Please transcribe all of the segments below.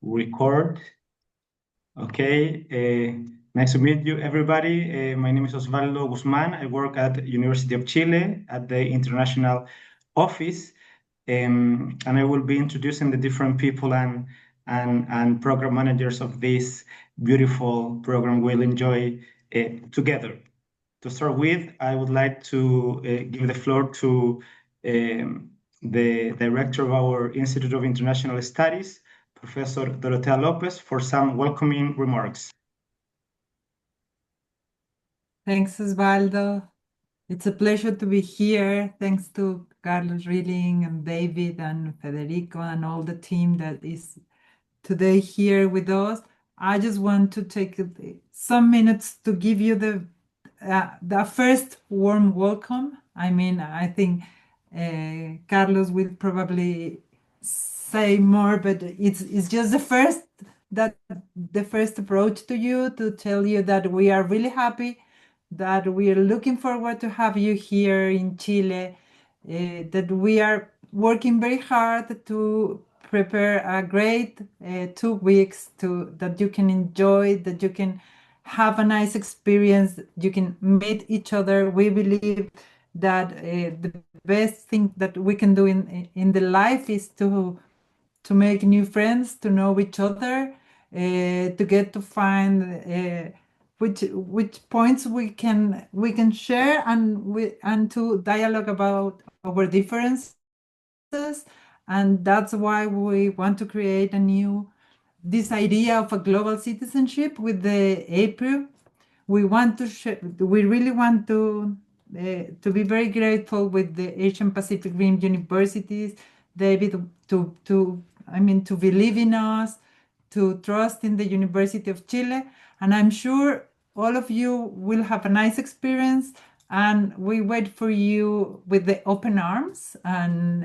record. Okay, nice to meet you, everybody. My name is Osvaldo Guzman. I work at the University of Chile at the International Office, and I will be introducing the different people and program managers of this beautiful program we'll enjoy together. To start with, I would like to give the floor to the director of our Institute of International Studies, Professor Dorotea Lopez, for some welcoming remarks. Thanks, Osvaldo. It's a pleasure to be here. Thanks to Carlos Rilling and David and Federico and all the team that is today here with us. I just want to take some minutes to give you the first warm welcome. I mean, I think Carlos will probably say more, but it's just the first approach to you to tell you that we are really happy, that we are looking forward to have you here in Chile, that we are working very hard to prepare a great 2 weeks that you can enjoy, that you can have a nice experience, you can meet each other. We believe that the best thing that we can do in the life is to make new friends, to know each other, to get to find which points we can share and to dialogue about our differences. And that's why we want to create this idea of a global citizenship with the APRU. We really want to be very grateful with the Asian Pacific Rim universities, David, to believe in us, to trust in the University of Chile. And I'm sure all of you will have a nice experience, and we wait for you with the open arms and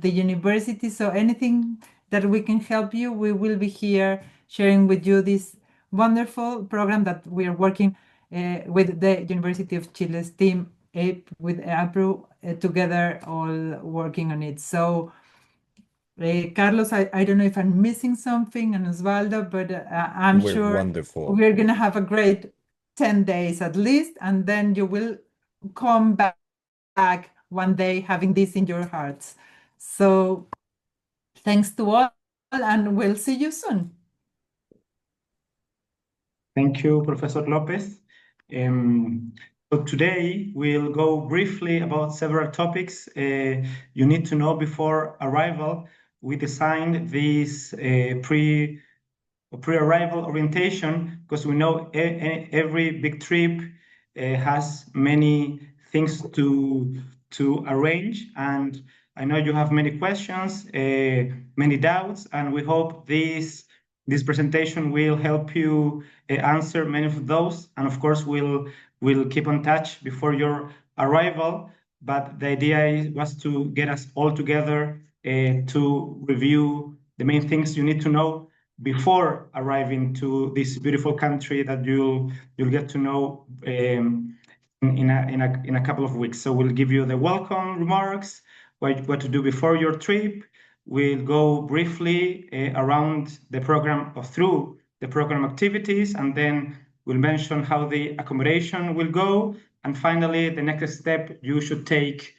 the university. So anything that we can help you, we will be here sharing with you this wonderful program that we are working with the University of Chile's team, with APRU, together, all working on it. So Carlos, I don't know if I'm missing something, and Osvaldo, but I'm sure wonderful. We're going to have a great 10 days at least, and then you will come back one day having this in your hearts. So thanks to all, and we'll see you soon. Thank you, Professor Lopez. So today we'll go briefly about several topics you need to know before arrival. We designed this pre-arrival orientation because we know every big trip has many things to arrange, and I know you have many questions, many doubts, and we hope this presentation will help you answer many of those. And of course, we'll keep in touch before your arrival. But the idea was to get us all together to review the main things you need to know before arriving to this beautiful country that you'll get to know in a couple of weeks. So we'll give you the welcome remarks, what to do before your trip. We'll go briefly around the program or through the program activities, and then we'll mention how the accommodation will go. And finally, the next step you should take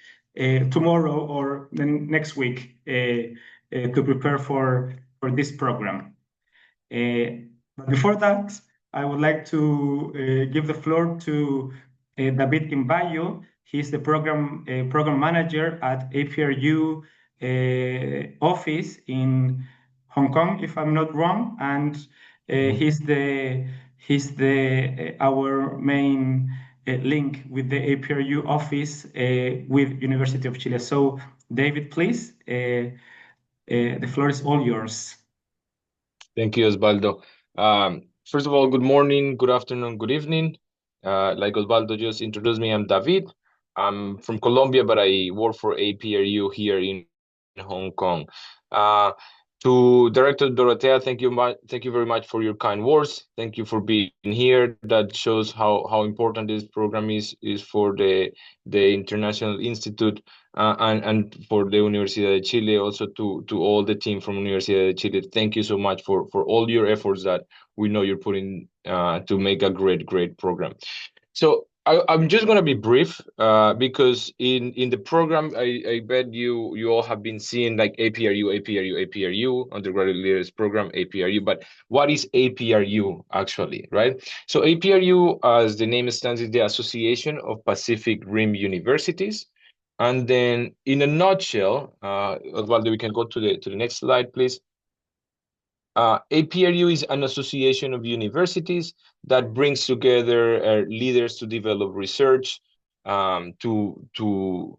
tomorrow or the next week to prepare for this program. But before that, I would like to give the floor to David Imbayo. He's the program manager at APRU office in Hong Kong, if I'm not wrong, and he's our main link with the APRU office with University of Chile. So, David, please, the floor is all yours. Thank you, Osvaldo. First of all, good morning, good afternoon, good evening. Like Osvaldo just introduced me, I'm David. I'm from Colombia, but I work for APRU here in Hong Kong. To Director Dorotea, thank you very much for your kind words. Thank you for being here. That shows how important this program is for the International Institute and for the Universidad de Chile, also to all the team from Universidad de Chile. Thank you so much for all your efforts that we know you're putting to make a great program. So I'm just going to be brief because in the program, I bet you all have been seeing like APRU, Undergraduate Leaders Program, APRU. But what is APRU actually, right? So APRU, as the name stands, is the Association of Pacific Rim Universities. And then in a nutshell, Osvaldo, we can go to the next slide, please. APRU is an association of universities that brings together leaders to develop research, to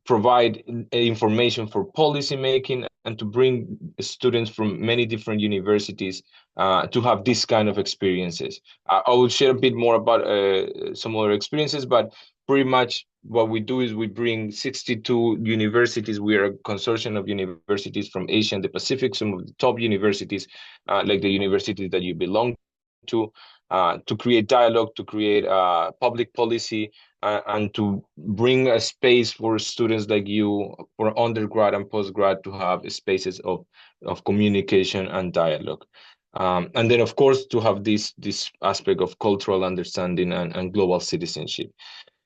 provide information for policy making, and to bring students from many different universities to have this kind of experiences. I will share a bit more about some other experiences, but pretty much what we do is we bring 62 universities. We are a consortium of universities from Asia and the Pacific, some of the top universities, like the universities that you belong to create dialogue, to create public policy, and to bring a space for students like you, for undergrad and postgrad, to have spaces of communication and dialogue. And then, of course, to have this aspect of cultural understanding and global citizenship.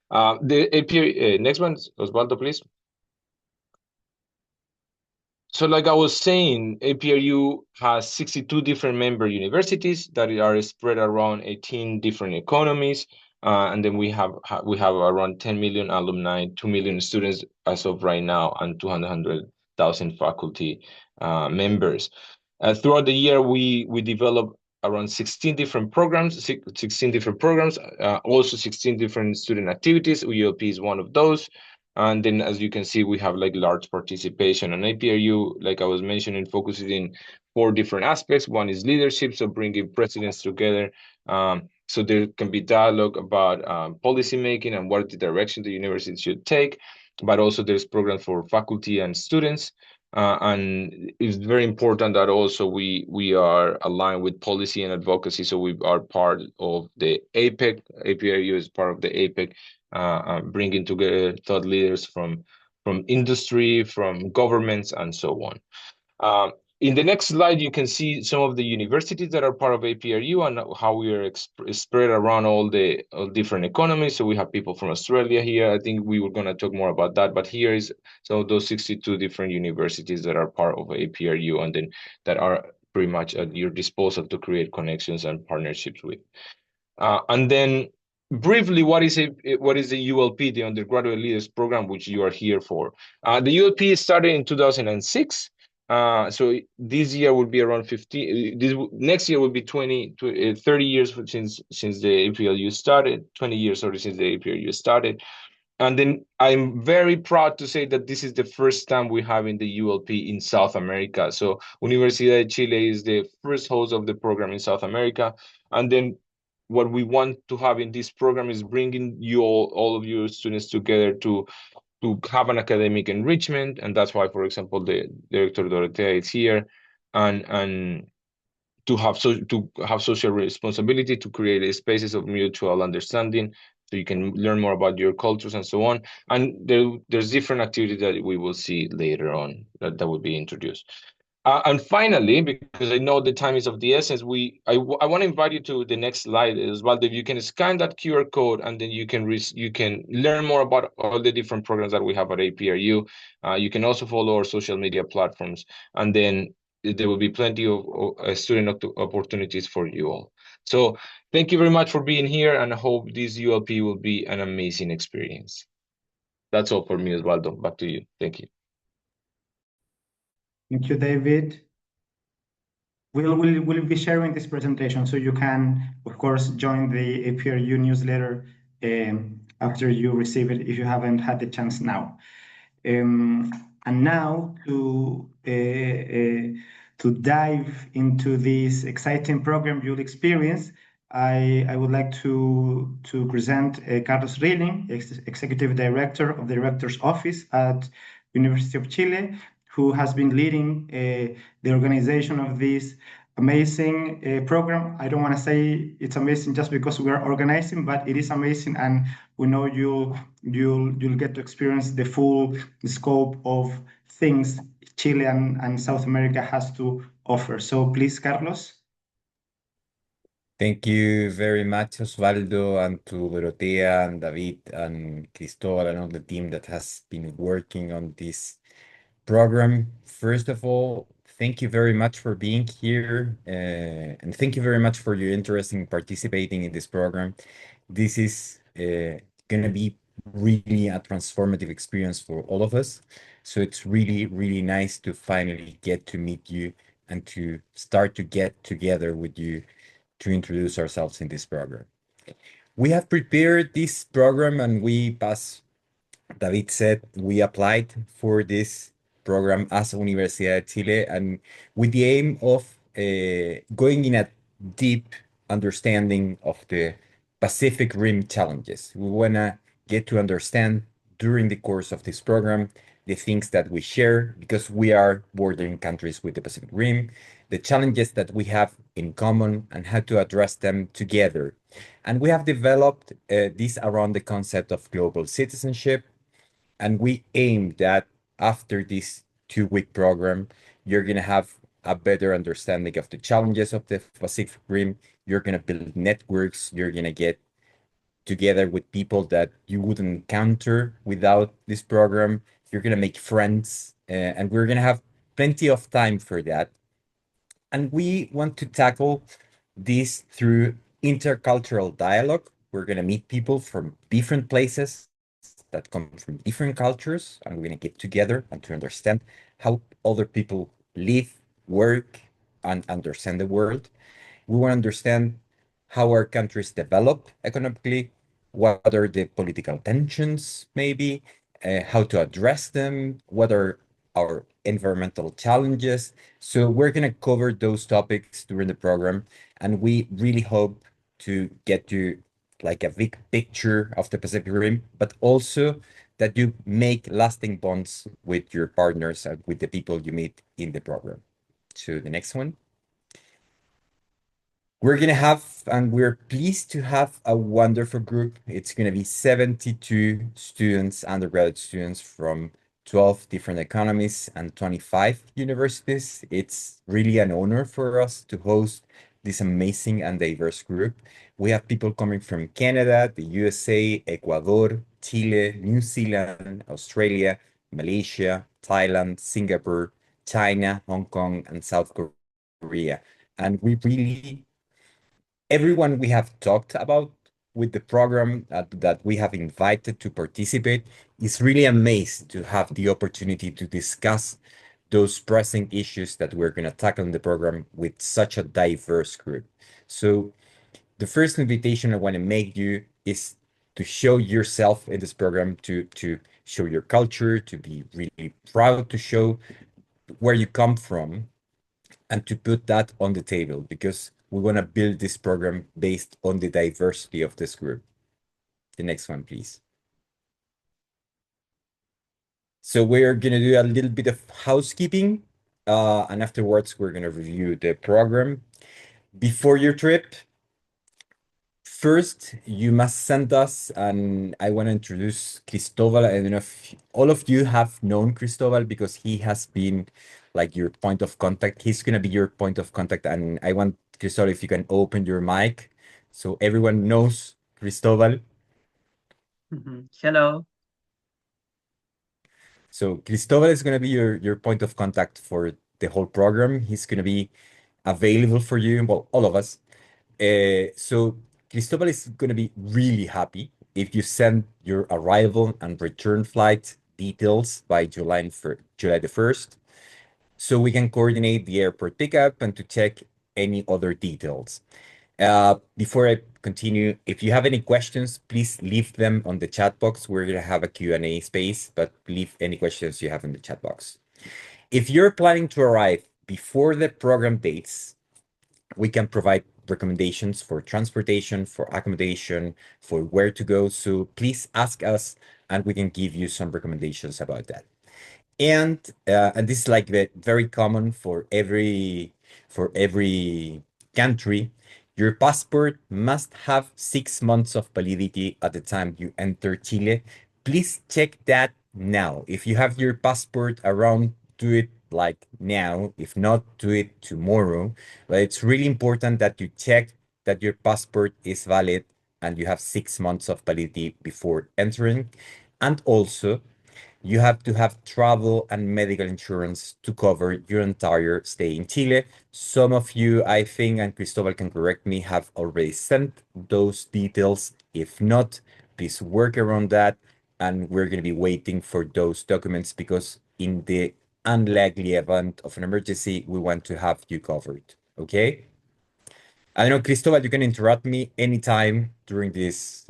The APRU, next one, Osvaldo, please. So like I was saying, APRU has 62 different member universities that are spread around 18 different economies. And then we have around 10 million alumni, 2 million students as of right now, and 200,000 faculty members. Throughout the year, we develop around 16 different programs, also 16 different student activities. ULP is one of those. And then, as you can see, we have like large participation. And APRU, like I was mentioning, focuses in 4 different aspects. One is leadership, so bringing presidents together, so there can be dialogue about policy making and what the direction the university should take. But also there's programs for faculty and students. And it's very important that also we are aligned with policy and advocacy. So we are part of the APEC. APRU is part of the APEC, bringing together thought leaders from industry, from governments, and so on. In the next slide, you can see some of the universities that are part of APRU and how we are spread around all different economies. So we have people from Australia here. I think we were going to talk more about that, but here is some of those 62 different universities that are part of APRU, and then that are pretty much at your disposal to create connections and partnerships with. And then briefly, what is the ULP, the Undergraduate Leaders Program, which you are here for? The ULP started in 2006. So this year will be around 50. Next year will be 30 years since the APLU started. 20 years already since the APLU started. And then I'm very proud to say that this is the first time we have in the ULP in South America. So Universidad de Chile is the first host of the program in South America. And then what we want to have in this program is bringing you all of your students together to have an academic enrichment. And that's why, for example, the Director Dorotea is here, and to have social responsibility, to create spaces of mutual understanding, so you can learn more about your cultures and so on. And there's different activities that we will see later on that will be introduced. And finally, because I know the time is of the essence, I want to invite you to the next slide as well. If you can scan that QR code, and then you can learn more about all the different programs that we have at APRU. You can also follow our social media platforms, and then there will be plenty of student opportunities for you all. So thank you very much for being here, and I hope this ULP will be an amazing experience. That's all for me, Osvaldo. Back to you. Thank you. Thank you, David. We'll be sharing this presentation, so you can, of course, join the APRU newsletter after you receive it, if you haven't had the chance now. And now to dive into this exciting program you'll experience, I would like to present Carlos Rilling, Executive Director of the Director's Office at University of Chile, who has been leading the organization of this amazing program. I don't want to say it's amazing just because we are organizing, but it is amazing, and we know you'll get to experience the full scope of things Chile and South America has to offer. So please, Carlos. Thank you very much, Osvaldo, and to Dorotea and David and Cristobal and all the team that has been working on this program. First of all, thank you very much for being here, and thank you very much for your interest in participating in this program. This is going to be really a transformative experience for all of us. So it's really, really nice to finally get to meet you and to start to get together with you to introduce ourselves in this program. We have prepared this program and as David said, we applied for this program as Universidad de Chile and with the aim of going in a deep understanding of the Pacific Rim challenges. We want to get to understand during the course of this program the things that we share because we are bordering countries with the Pacific Rim, the challenges that we have in common and how to address them together. And we have developed this around the concept of global citizenship. And we aim that after this 2-week program, you're going to have a better understanding of the challenges of the Pacific Rim. You're going to build networks. You're going to get together with people that you wouldn't encounter without this program. You're going to make friends, and we're going to have plenty of time for that. And we want to tackle this through intercultural dialogue. We're going to meet people from different places that come from different cultures, and we're going to get together and to understand how other people live, work, and understand the world. We want to understand how our countries develop economically, what are the political tensions, maybe, how to address them, what are our environmental challenges. So we're going to cover those topics during the program, and we really hope to get to like a big picture of the Pacific Rim, but also that you make lasting bonds with your partners and with the people you meet in the program. So the next one. We're going to have, and we're pleased to have a wonderful group. It's going to be 72 students, undergraduate students from 12 different economies and 25 universities. It's really an honor for us to host this amazing and diverse group. We have people coming from Canada, the USA, Ecuador, Chile, New Zealand, Australia, Malaysia, Thailand, Singapore, China, Hong Kong, and South Korea. And we really everyone we have talked about with the program that we have invited to participate is really amazed to have the opportunity to discuss those pressing issues that we're going to tackle in the program with such a diverse group. So the first invitation I want to make you is to show yourself in this program, to show your culture, to be really proud to show where you come from, and to put that on the table because we want to build this program based on the diversity of this group. The next one, please. So we're going to do a little bit of housekeeping, and afterwards we're going to review the program. Before your trip, first, you must send us, and I want to introduce Cristobal. I don't know if all of you have known Cristobal because he has been like your point of contact. He's going to be your point of contact, and I want Cristobal, if you can open your mic so everyone knows Cristobal. Hello. So Cristobal is going to be your point of contact for the whole program. He's going to be available for you, well, all of us. So Cristobal is going to be really happy if you send your arrival and return flight details by July the 1st, so we can coordinate the airport pickup and to check any other details. Before I continue, if you have any questions, please leave them on the chat box. We're going to have a Q&A space, but leave any questions you have in the chat box. If you're planning to arrive before the program dates, we can provide recommendations for transportation, for accommodation, for where to go. So please ask us and we can give you some recommendations about that. And this is like very common for every country. Your passport must have 6 months of validity at the time you enter Chile. Please check that now. If you have your passport around, do it like now. If not, do it tomorrow. But it's really important that you check that your passport is valid and you have 6 months of validity before entering. And also, you have to have travel and medical insurance to cover your entire stay in Chile. Some of you, I think, and Cristobal can correct me, have already sent those details. If not, please work around that. And we're going to be waiting for those documents because in the unlikely event of an emergency, we want to have you covered. Okay? I don't know, Cristobal, you can interrupt me anytime during this,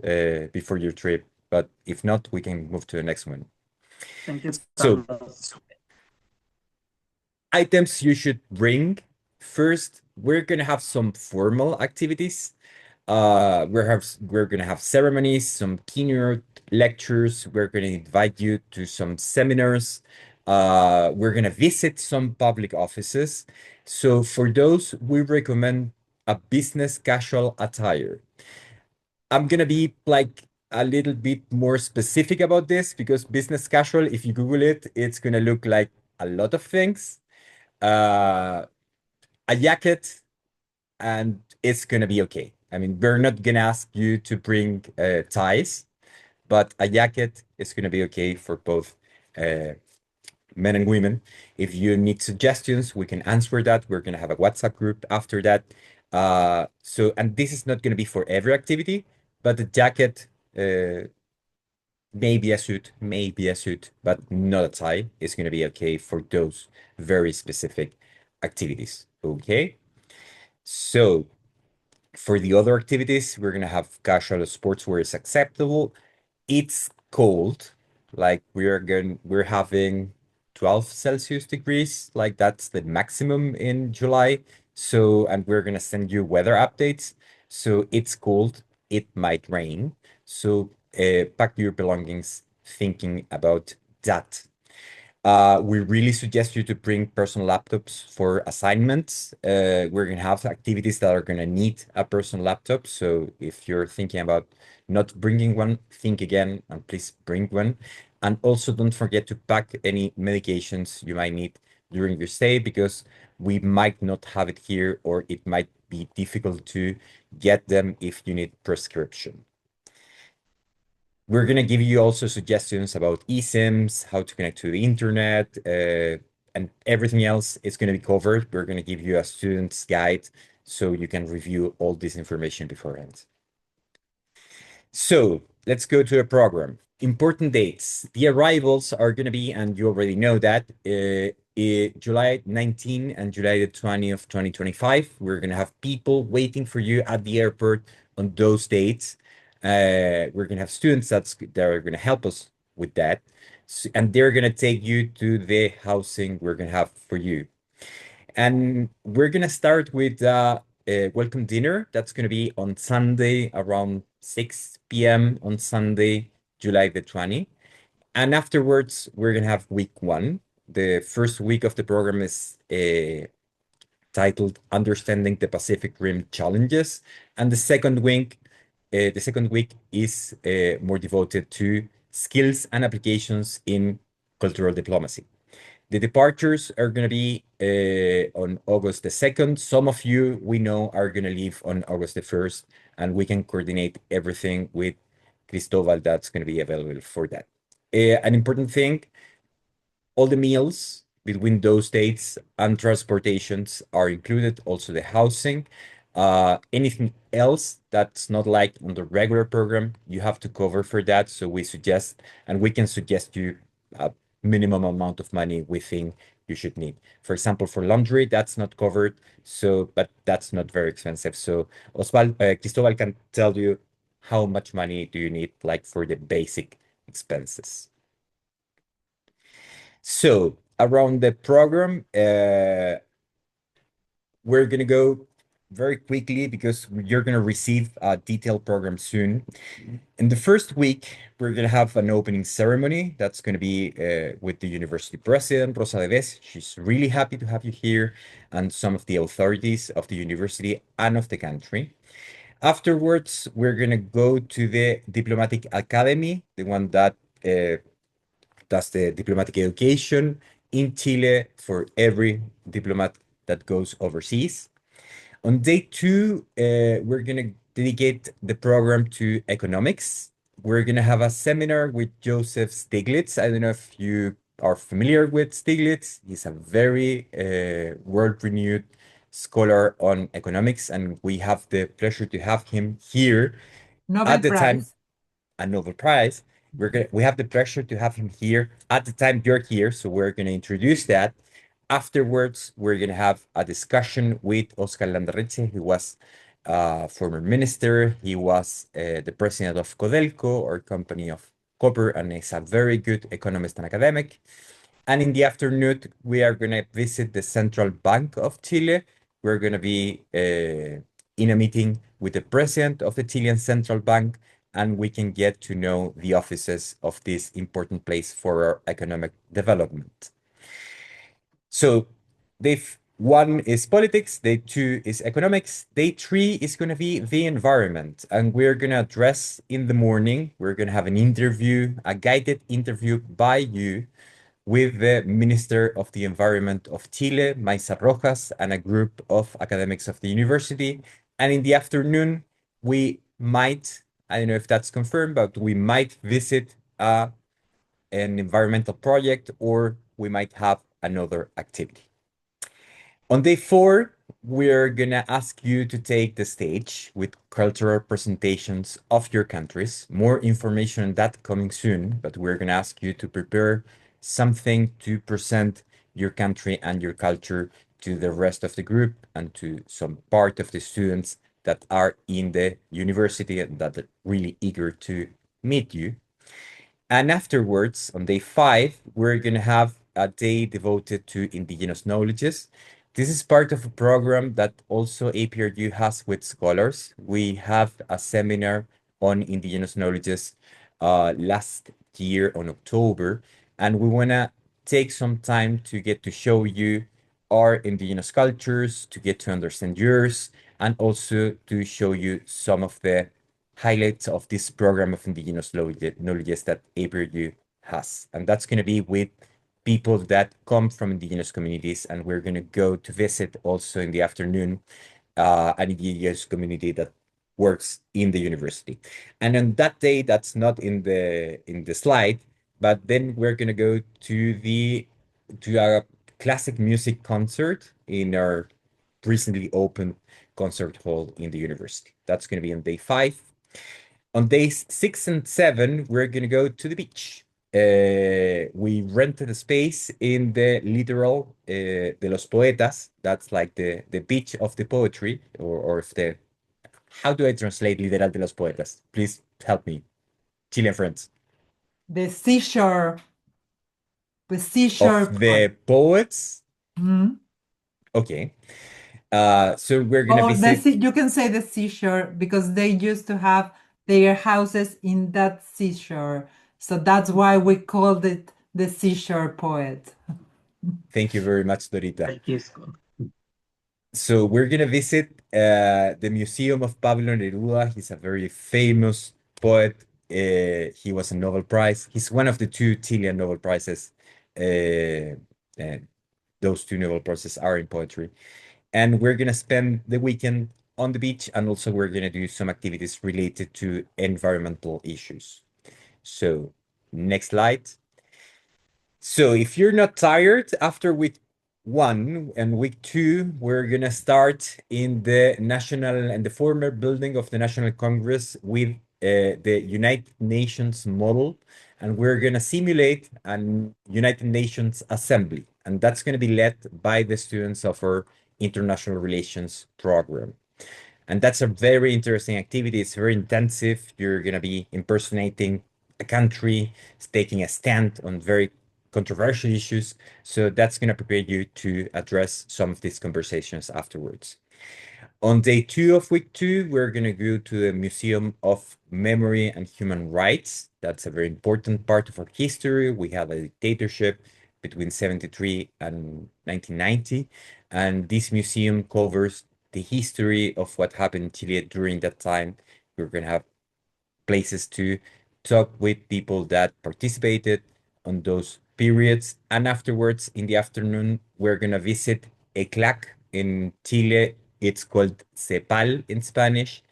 before your trip. But if not, we can move to the next one. Thank you, So, Carlos. items you should bring. First, we're gonna have some formal activities. We're gonna have ceremonies, some keynote lectures. We're gonna invite you to some seminars. We're gonna visit some public offices. So for those, we recommend a business casual attire. I'm gonna be like a little bit more specific about this because business casual, if you Google it, it's gonna look like a lot of things. A jacket, and it's gonna be okay. I mean, we're not gonna ask you to bring ties, but a jacket is gonna be okay for both men and women. If you need suggestions, we can answer that. We're gonna have a WhatsApp group after that. And this is not gonna be for every activity, but the jacket, maybe a suit, but not a tie is gonna be okay for those very specific activities. Okay. So for the other activities, we're gonna have casual sports where it's acceptable. It's cold, like we're having 12 Celsius degrees, like that's the maximum in July. So, and we're gonna send you weather updates. So it's cold, it might rain. So pack your belongings thinking about that. We really suggest you to bring personal laptops for assignments. We're going to have activities that are going to need a personal laptop. So if you're thinking about not bringing one, think again and please bring one. And also don't forget to pack any medications you might need during your stay because we might not have it here or it might be difficult to get them if you need prescription. We're going to give you also suggestions about eSIMs, how to connect to the internet, and everything else is going to be covered. We're going to give you a student's guide so you can review all this information beforehand. So let's go to the program. Important dates. The arrivals are going to be, and you already know that, July 19 and July the 20th, 2025. We're going to have people waiting for you at the airport on those dates. We're going to have students that are going to help us with that. And they're going to take you to the housing we're going to have for you. And we're going to start with a welcome dinner. That's going to be on Sunday around 6 p.m. on Sunday, July the 20th. And afterwards, we're going to have week one. The first week of the program is titled Understanding the Pacific Rim Challenges. And the second week is more devoted to skills and applications in cultural diplomacy. The departures are going to be on August the 2nd. Some of you we know are going to leave on August the 1st, and we can coordinate everything with Cristobal that's going to be available for that. An important thing, all the meals between those dates and transportations are included, also the housing. Anything else that's not like on the regular program, you have to cover for that. So we suggest, and we can suggest you a minimum amount of money we think you should need. For example, for laundry, that's not covered. So, but that's not very expensive. So Cristobal can tell you how much money do you need, like for the basic expenses. So around the program, we're gonna go very quickly because you're going to receive a detailed program soon. In the first week, we're going to have an opening ceremony. That's going to be with the university president, Rosa de Ves. She's really happy to have you here, and some of the authorities of the university and of the country. Afterwards, we're going to go to the Diplomatic Academy, the one that does the diplomatic education in Chile for every diplomat that goes overseas. On day two, we're going to dedicate the program to economics. We're going to have a seminar with Joseph Stiglitz. I don't know if you are familiar with Stiglitz. He's a very world-renowned scholar on economics, and we have the pleasure to have him here Nobel at the time, Prize. a Nobel Prize. We have the pleasure to have him here at the time you're here, so we're gonna introduce that. Afterwards, we're gonna have a discussion with Oscar Landerreche, who was former minister. He was the president of Codelco, or company of copper, and is a very good economist and academic. And in the afternoon, we are going to visit the Central Bank of Chile. We're going to be in a meeting with the president of the Chilean Central Bank, and we can get to know the offices of this important place for our economic development. So day one is politics, day two is economics, day three is going to be the environment. And we're going to address in the morning, we're going to have an interview, a guided interview by you with the Minister of the Environment of Chile, Maisa Rojas, and a group of academics of the university. And in the afternoon, we might, I don't know if that's confirmed, but we might visit an environmental project, or we might have another activity. On day four, we're gonna ask you to take the stage with cultural presentations of your countries. More information on that coming soon, but we're gonna ask you to prepare something to present your country and your culture to the rest of the group and to some part of the students that are in the university and that are really eager to meet you. And afterwards, on day five, we're going to have a day devoted to indigenous knowledges. This is part of a program that also APRU has with scholars. We have a seminar on indigenous knowledges last year on October, and we want to take some time to get to show you our indigenous cultures, to get to understand yours, and also to show you some of the highlights of this program of indigenous knowledges that APRU has. And that's going to be with people that come from indigenous communities. And we're going to go to visit also in the afternoon an indigenous community that works in the university. And on that day, that's not in the slide, but then we're going to go to a classic music concert in our recently opened concert hall in the university. That's going to be on day five. On days 6 and 7, we're going to go to the beach. We rented a space in the littoral de los Poetas. That's like the beach of the poetry, or if the, how do I translate literal de los Poetas? Please help me, Chilean friends. The seashore. The Of seashore the part. poets. Mhm. Okay. So we're going to Or visit. you can say the seashore because they used to have their houses in that seashore. So that's why we called it the seashore poet. Thank you very much, Dorita. Thank you, Scott. So we're gonna visit the Museum of Pablo Neruda. He's a very famous poet. He was a Nobel Prize. He's one of the two Chilean Nobel Prizes. Those two Nobel Prizes are in poetry. And we're gonna spend the weekend on the beach, and also we're gonna do some activities related to environmental issues. So next slide. So if you're not tired after week 1 and week 2, we're gonna start in the national and the former building of the National Congress with the United Nations model, and we're gonna simulate an United Nations assembly, and that's gonna be led by the students of our international relations program. And that's a very interesting activity. It's very intensive. You're going to be impersonating a country, taking a stand on very controversial issues. So that's going to prepare you to address some of these conversations afterwards. On day 2 of week 2, we're going to go to the Museum of Memory and Human Rights. That's a very important part of our history. We had a dictatorship between 73 and 1990, and this museum covers the history of what happened in Chile during that time. We're going to have places to talk with people that participated on those periods. And afterwards, in the afternoon, we're going to visit ECLAC in Chile. It's called CEPAL in Spanish.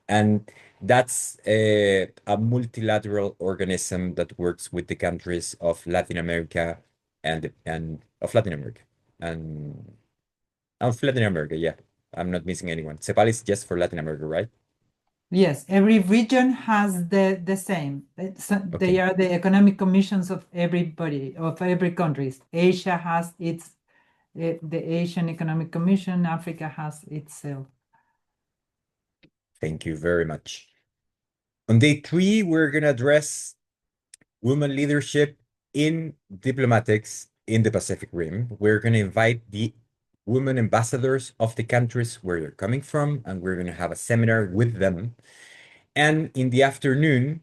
And that's a multilateral organism that works with the countries of Latin America and of Latin America and of Latin America. Yeah, I'm not missing anyone. CEPAL is just for Latin America, right? Yes, every region has the same. They Okay. are the economic commissions of everybody, of every countries. Asia has its, the Asian Economic Commission, Africa has itself. Thank you very much. On day 3, we're going to address women leadership in diplomatics in the Pacific Rim. We're going to invite the women ambassadors of the countries where they're coming from, and we're going to have a seminar with them. And in the afternoon,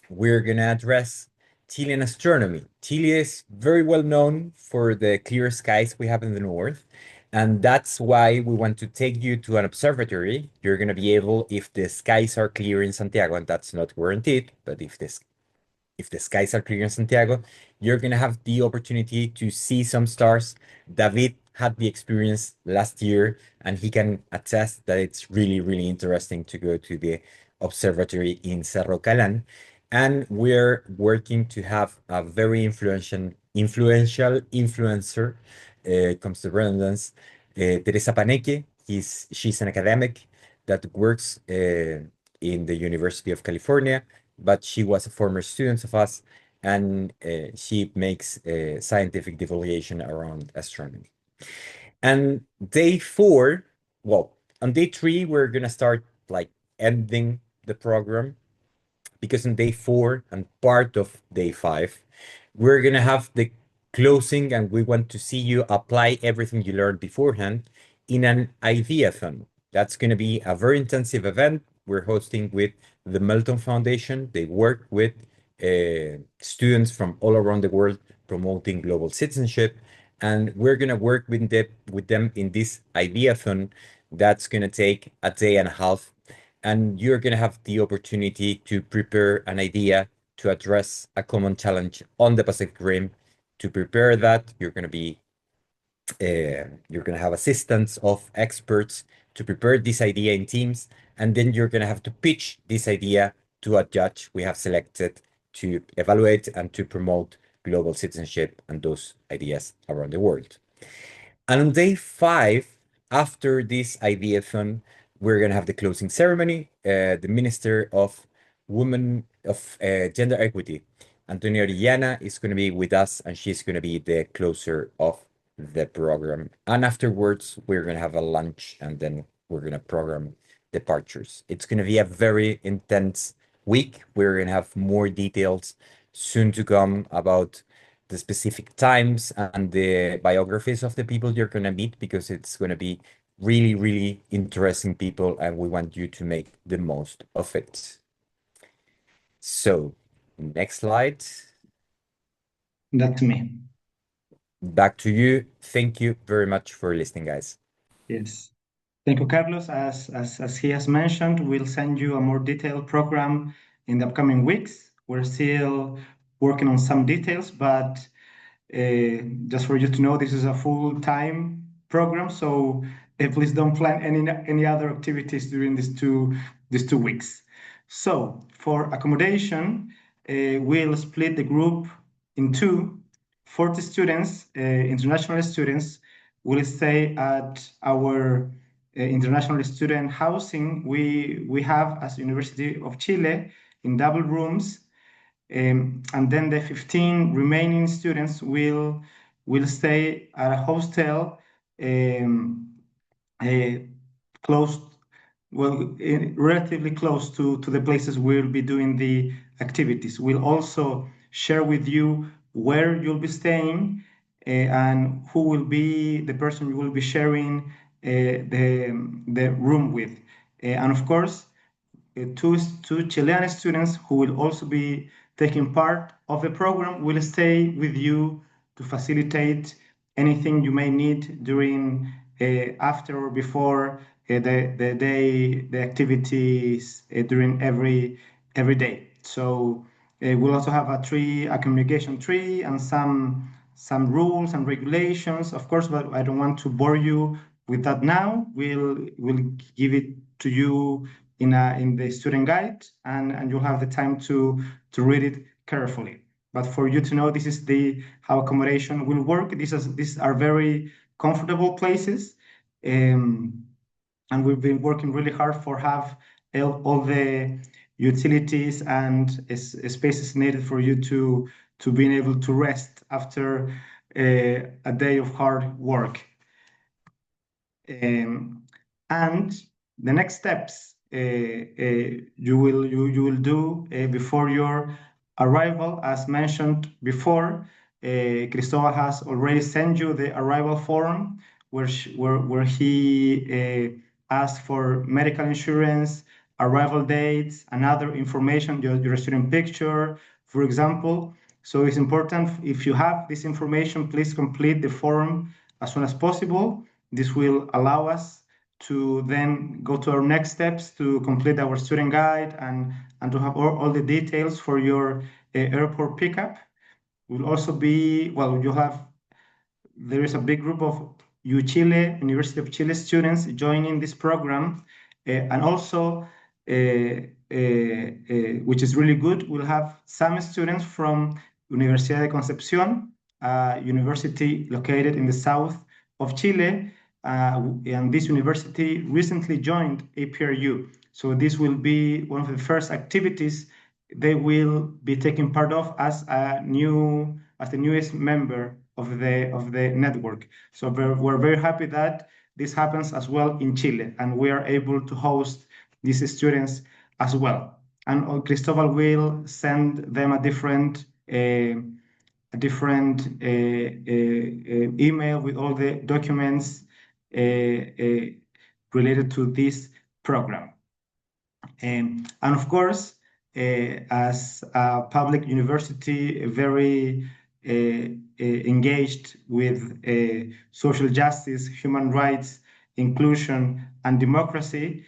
we're going to address Chilean astronomy. Chile is very well known for the clear skies we have in the north. And that's why we want to take you to an observatory. You're going to be able, if the skies are clear in Santiago, and that's not guaranteed, but if the skies are clear in Santiago, you're going to have the opportunity to see some stars. David had the experience last year, and he can attest that it's really, really interesting to go to the observatory in Cerro Calán. And we're working to have a very influential influencer, comes to relevance, Teresa Paneque. She's an academic that works in the University of California, but she was a former student of us, and she makes scientific divulgation around astronomy. And day 4, well, on day 3, we're gonna start like ending the program, because on day 4 and part of day 5, we're gonna have the closing, and we want to see you apply everything you learned beforehand in an ideathon. That's gonna be a very intensive event we're hosting with the Melton Foundation. They work with students from all around the world promoting global citizenship, and we're gonna work with them in this ideathon that's gonna take a day and a half, and you're going to have the opportunity to prepare an idea to address a common challenge on the Pacific Rim. To prepare that, you're going to have assistance of experts to prepare this idea in teams, and then you're going to have to pitch this idea to a judge we have selected to evaluate and to promote global citizenship and those ideas around the world. And on day 5, after this ideathon, we're going to have the closing ceremony. The Minister of Gender Equity, Antonia Orellana, is going to be with us, and she's going to be the closer of the program. And afterwards, we're going to have a lunch, and then we're going to program departures. It's going to be a very intense week. We're going to have more details soon to come about the specific times and the biographies of the people you're going to meet, because it's going to be really, really interesting people, and we want you to make the most of it. So, next slide. That's me. Back to you. Thank you very much for listening, guys. Yes. Thank you, Carlos. As he has mentioned, we'll send you a more detailed program in the upcoming weeks. We're still working on some details, but just for you to know, this is a full-time program, so please don't plan any other activities during these two weeks. So for accommodation, we'll split the group in two. 40 students, international students, will stay at our international student housing we have as University of Chile in double rooms. And then the 15 remaining students will stay at a hostel close, relatively close to the places we'll be doing the activities. We'll also share with you where you'll be staying and who will be the person you will be sharing the room with. And of course, two Chilean students who will also be taking part of the program will stay with you to facilitate anything you may need during, after or before the activities during every day. So we'll also have a communication tree and some rules and regulations, of course, but I don't want to bore you with that now. We'll give it to you in the student guide, and you'll have the time to read it carefully. But for you to know, this is how accommodation will work. These are very comfortable places, and we've been working really hard for have all the utilities and spaces needed for you to being able to rest after a day of hard work. And the next steps you will do before your arrival, as mentioned before. Cristobal has already sent you the arrival form where he asked for medical insurance, arrival dates, and other information, your student picture, for example. So it's important, if you have this information, please complete the form as soon as possible. This will allow us to then go to our next steps to complete our student guide and to have all the details for your airport pickup. Will also be, well, there is a big group of UChile, University of Chile students joining this program, and also, which is really good, we'll have some students from Universidad de Concepción, university located in the south of Chile, and this university recently joined APRU. So this will be one of the first activities they will be taking part of as the newest member of the network. So we're very happy that this happens as well in Chile, and we are able to host these students as well. And Cristobal will send them a different email with all the documents related to this program. And of course, as a public university, very engaged with social justice, human rights, inclusion, and democracy,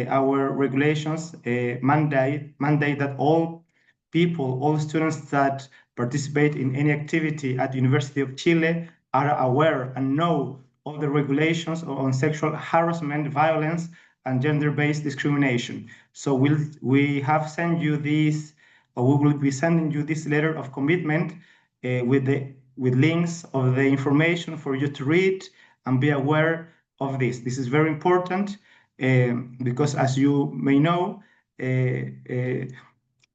our regulations mandate that all people, all students that participate in any activity at the University of Chile are aware and know all the regulations on sexual harassment, violence, and gender-based discrimination. So we have sent you this, or we will be sending you this letter of commitment with links of the information for you to read and be aware of this. This is very important because, as you may know,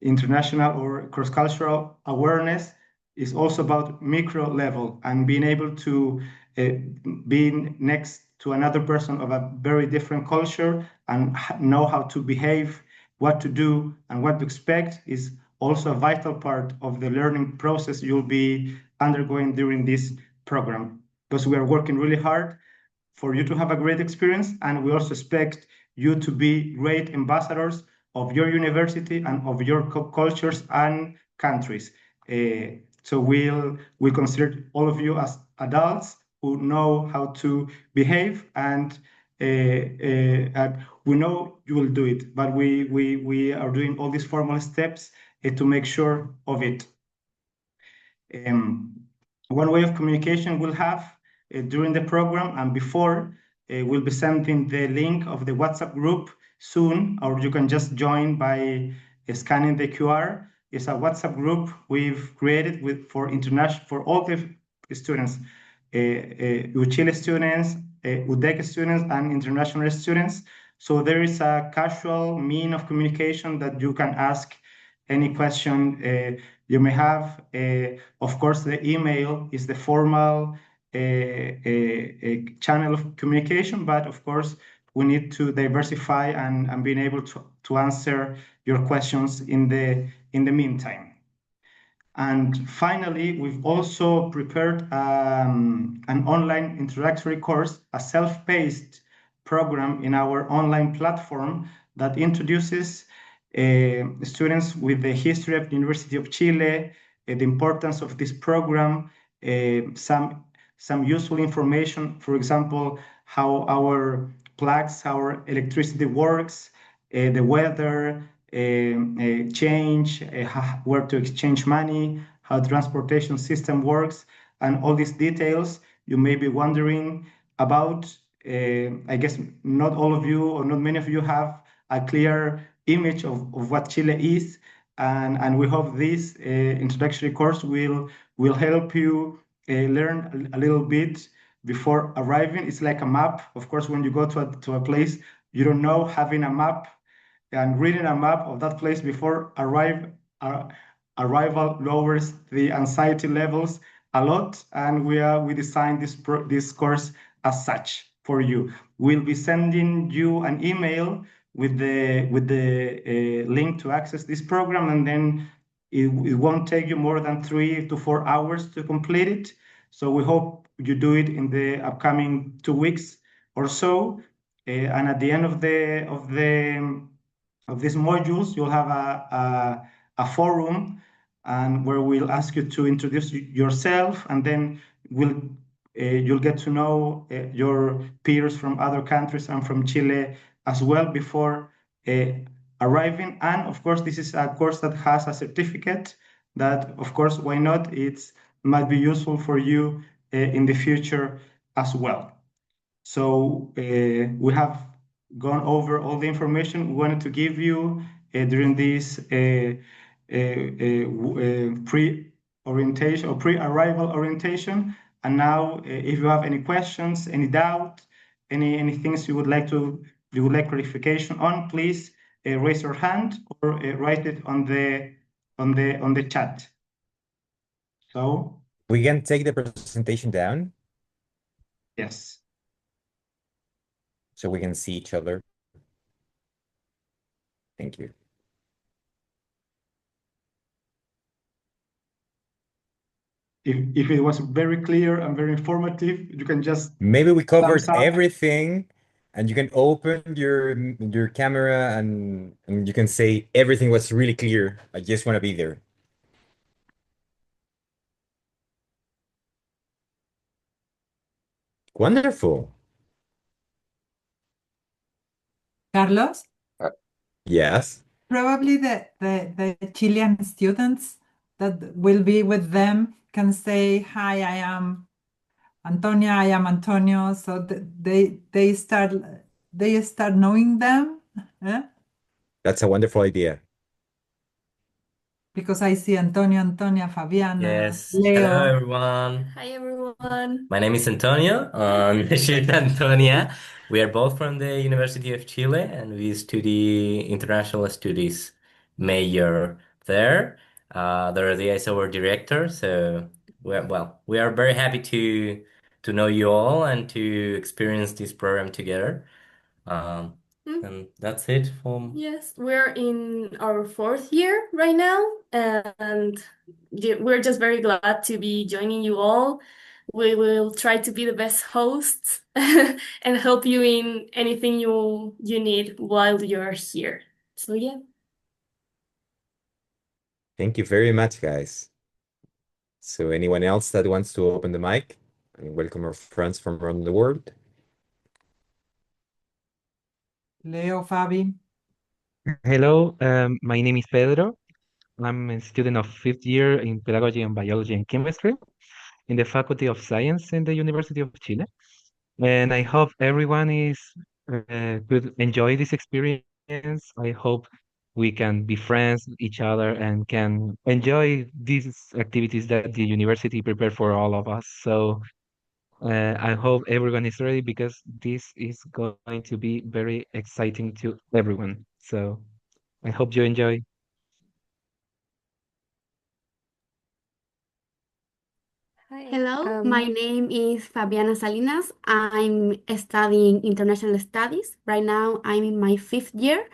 international or cross-cultural awareness is also about micro level and being able to being next to another person of a very different culture and know how to behave, what to do, and what to expect is also a vital part of the learning process you'll be undergoing during this program, because we are working really hard for you to have a great experience, and we also expect you to be great ambassadors of your university and of your cultures and countries. So we'll consider all of you as adults who know how to behave, and we know you will do it, but we are doing all these formal steps to make sure of it. One way of communication we'll have during the program and before, we'll be sending the link of the WhatsApp group soon, or you can just join by scanning the QR. It's a WhatsApp group we've created for all the students, UChile students, UDEC students, and international students. So there is a casual mean of communication that you can ask any question you may have. Of course, the email is the formal channel of communication, but of course, we need to diversify and being able to answer your questions in the meantime. And finally, we've also prepared an online introductory course, a self-paced program in our online platform that introduces students with the history of the University of Chile, the importance of this program, some useful information, for example, how our plugs, our electricity works, the weather, change, where to exchange money, how the transportation system works, and all these details you may be wondering about. I guess not all of you or not many of you have a clear image of what Chile is, and we hope this introductory course will help you learn a little bit before arriving. It's like a map. Of course, when you go to a place you don't know, having a map and reading a map of that place before arrival lowers the anxiety levels a lot, and we designed this course as such for you. We'll be sending you an email with the link to access this program, and then it won't take you more than 3 to 4 hours to complete it. So we hope you do it in the upcoming 2 weeks or so. And at the end of these modules, you'll have a forum, and where we'll ask you to introduce yourself, and then you'll get to know your peers from other countries and from Chile as well before arriving. And of course, this is a course that has a certificate that, of course, why not? It might be useful for you in the future as well. So we have gone over all the information we wanted to give you during this pre-orientation or pre-arrival orientation. And now, if you have any questions, any doubt, any things you would like clarification on, please raise your hand or write it on the chat. So we can take the presentation down. Yes. So we can see each other. Thank you. If it was very clear and very informative, you can just maybe we covered thumbs up. everything, and you can open your camera and you can say everything was really clear. I just want to be there. Wonderful. Carlos? Yes. Probably the Chilean students that will be with them can say, hi, I am Antonia, I am Antonio. So they start knowing them. That's a wonderful idea. Because I see Antonio, Antonia, Fabiana, Yes. Leo. Hello, everyone. Hi, everyone. My name is Antonio, and she's Antonia. We are both from the University of Chile, and we study international studies major there. Dorothea is our director, so we are very happy to know you all and to experience this program together. And that's it from Yes, we're in our 4th year right now, and we're just very glad to be joining you all. We will try to be the best hosts and help you in anything you need while you're here. So yeah. Thank you very much, guys. So anyone else that wants to open the mic and welcome our friends from around the world? Leo, Fabi. Hello, my name is Pedro. I'm a student of 5th year in pedagogy and biology and chemistry in the Faculty of Science in the University of Chile. And I hope everyone could enjoy this experience. I hope we can be friends with each other and can enjoy these activities that the university prepared for all of us. So I hope everyone is ready because this is going to be very exciting to everyone. So I hope you enjoy. Hello, my name is Fabiana Salinas. I'm studying international studies. Right now, I'm in my 5th year.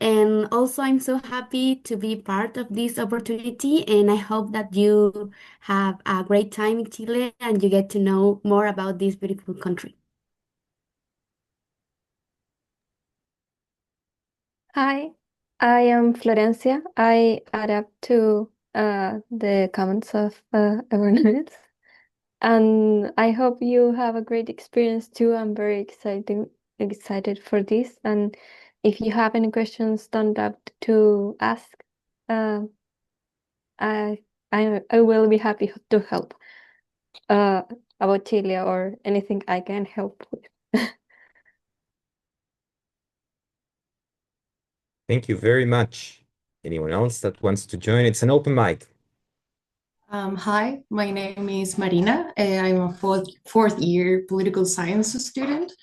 And also, I'm so happy to be part of this opportunity. And I hope that you have a great time in Chile and you get to know more about this beautiful country. Hi, I am Florencia. I adapt to the comments of everyone else. And I hope you have a great experience too. I'm very excited for this. And if you have any questions, don't doubt to ask. Uh, I will be happy to help about Chile or anything I can help with. Thank you very much. Anyone else that wants to join? It's an open mic. Hi, my name is Marina. I'm a fourth year political science student.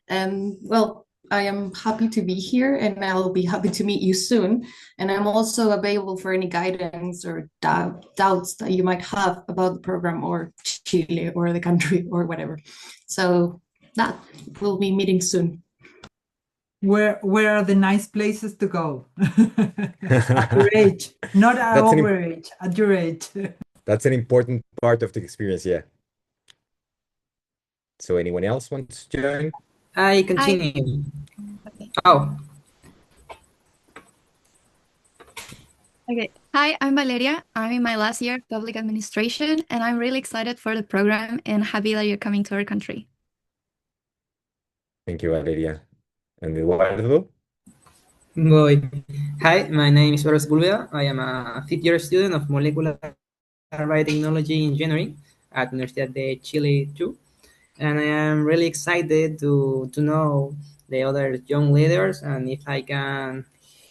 Well, I am happy to be here and I'll be happy to meet you soon. And I'm also available for any guidance or doubts that you might have about the program or Chile or the country or whatever. So that we'll be meeting soon. Where are the nice places to go? At your age, not at our age, at your age. That's an important part of the experience, yeah. So anyone else wants to join? I continue. Oh. Okay. Hi, I'm Valeria. I'm in my last year of public administration, and I'm really excited for the program and happy that you're coming to our country. Thank you, Valeria. And Eduardo? Good. Hi, my name is Eduardo Sepulveda. I am a fifth-year student of molecular biotechnology engineering at Universidad de Chile too. And I am really excited to know the other young leaders and if I can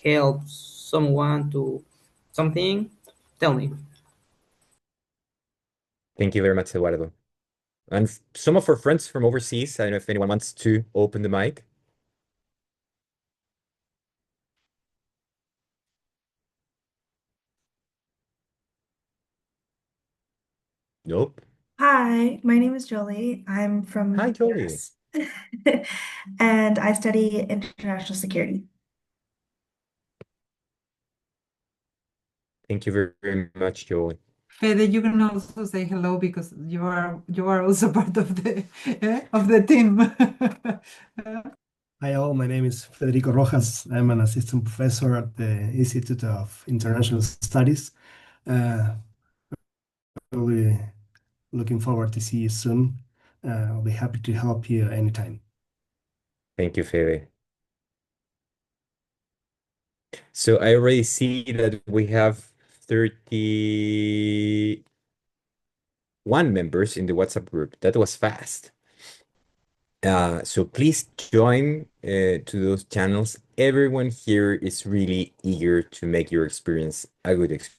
help someone to something, tell me. Thank you very much, Eduardo. And some of our friends from overseas, I don't know if anyone wants to open the mic. Nope. Hi, my name is Jolie. I'm from Hi, Jolie. US, and I study international security. Thank you very, very much, Jolie. Fede, you can also say hello because you are also part of the team. Hi all, my name is Federico Rojas. I'm an assistant professor at the Institute of International Studies. Really looking forward to see you soon. I'll be happy to help you anytime. Thank you, Fede. So I already see that we have 31 members in the WhatsApp group. That was fast. So please join to those channels. Everyone here is really eager to make your experience a good experience.